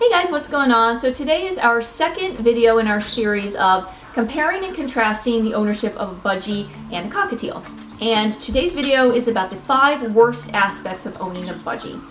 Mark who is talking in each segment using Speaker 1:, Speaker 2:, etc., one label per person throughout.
Speaker 1: Hey guys, what's going on? So today is our second video in our series of comparing and contrasting the ownership of a budgie and a cockatiel. And today's video is about the 5 worst aspects of owning a budgie.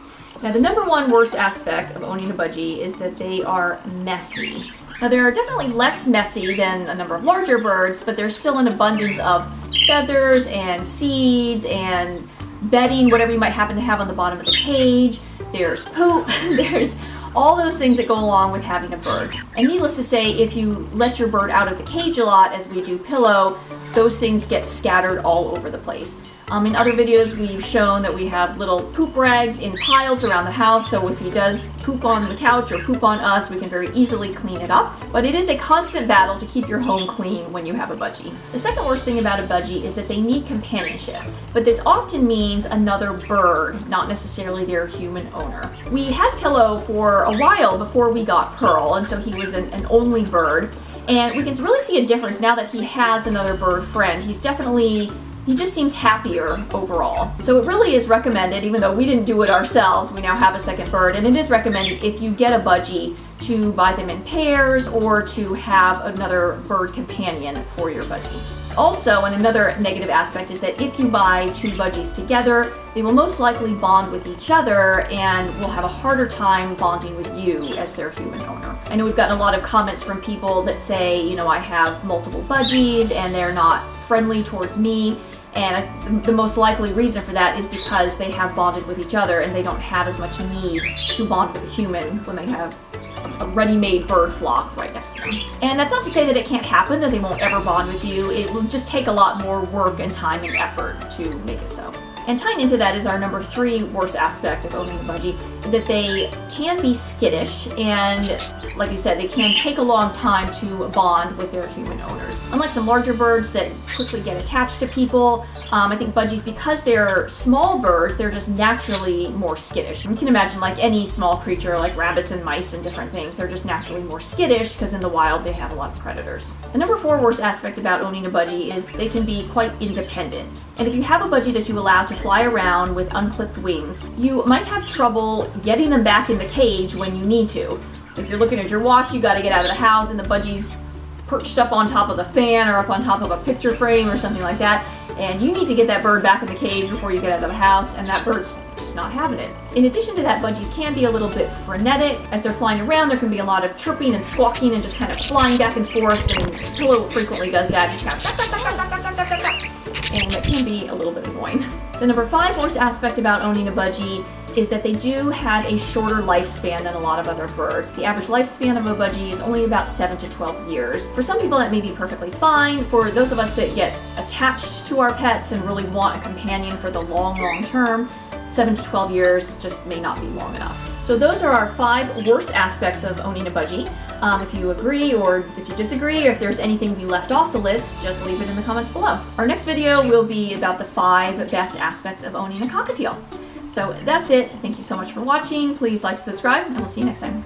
Speaker 1: Now the number one worst aspect of owning a budgie is that they are messy. Now they're definitely less messy than a number of larger birds, but there's still an abundance of feathers and seeds and bedding, whatever you might happen to have on the bottom of the cage. There's poop, there's all those things that go along with having a bird. And needless to say, if you let your bird out of the cage a lot, as we do Pillow, those things get scattered all over the place. In other videos, we've shown that we have little poop rags in piles around the house, so if he does poop on the couch or poop on us, we can very easily clean it up. But it is a constant battle to keep your home clean when you have a budgie. The second worst thing about a budgie is that they need companionship, but this often means another bird, not necessarily their human owner. We had Pillow for a while before we got Pearl, and so he was an only bird, and we can really see a difference now that he has another bird friend. He just seems happier overall. So it really is recommended, even though we didn't do it ourselves, we now have a second bird, and it is recommended if you get a budgie to buy them in pairs or to have another bird companion for your budgie. Also, and another negative aspect is that if you buy 2 budgies together, they will most likely bond with each other and will have a harder time bonding with you as their human owner. I know we've gotten a lot of comments from people that say, you know, I have multiple budgies and they're not friendly towards me. And the most likely reason for that is because they have bonded with each other and they don't have as much need to bond with a human when they have a ready-made bird flock right next to them. And that's not to say that it can't happen, that they won't ever bond with you. It will just take a lot more work and time and effort to make it so. And tying into that is our number 3 worst aspect of owning a budgie, is that they can be skittish, and like I said, they can take a long time to bond with their human owners. Unlike some larger birds that quickly get attached to people, I think budgies, because they're small birds, they're just naturally more skittish. You can imagine, like any small creature, like rabbits and mice and different things, they're just naturally more skittish because in the wild they have a lot of predators. The number 4 worst aspect about owning a budgie is they can be quite independent. And if you have a budgie that you allow to fly around with unclipped wings, you might have trouble getting them back in the cage when you need to. So if you're looking at your watch, you got to get out of the house and the budgie's perched up on top of the fan or up on top of a picture frame or something like that, and you need to get that bird back in the cage before you get out of the house, and that bird's just not having it. In addition to that, budgies can be a little bit frenetic. As they're flying around, there can be a lot of chirping and squawking and just kind of flying back and forth, and Pillow frequently does that. Just kind of and it can be a little bit annoying. The number 5 worst aspect about owning a budgie is that they do have a shorter lifespan than a lot of other birds. The average lifespan of a budgie is only about 7 to 12 years. For some people that may be perfectly fine. For those of us that get attached to our pets and really want a companion for the long term, 7 to 12 years just may not be long enough. So those are our 5 worst aspects of owning a budgie. If you agree or if you disagree, or if there's anything we left off the list, just leave it in the comments below. Our next video will be about the 5 best aspects of owning a cockatiel. So that's it. Thank you so much for watching. Please like and subscribe, and we'll see you next time.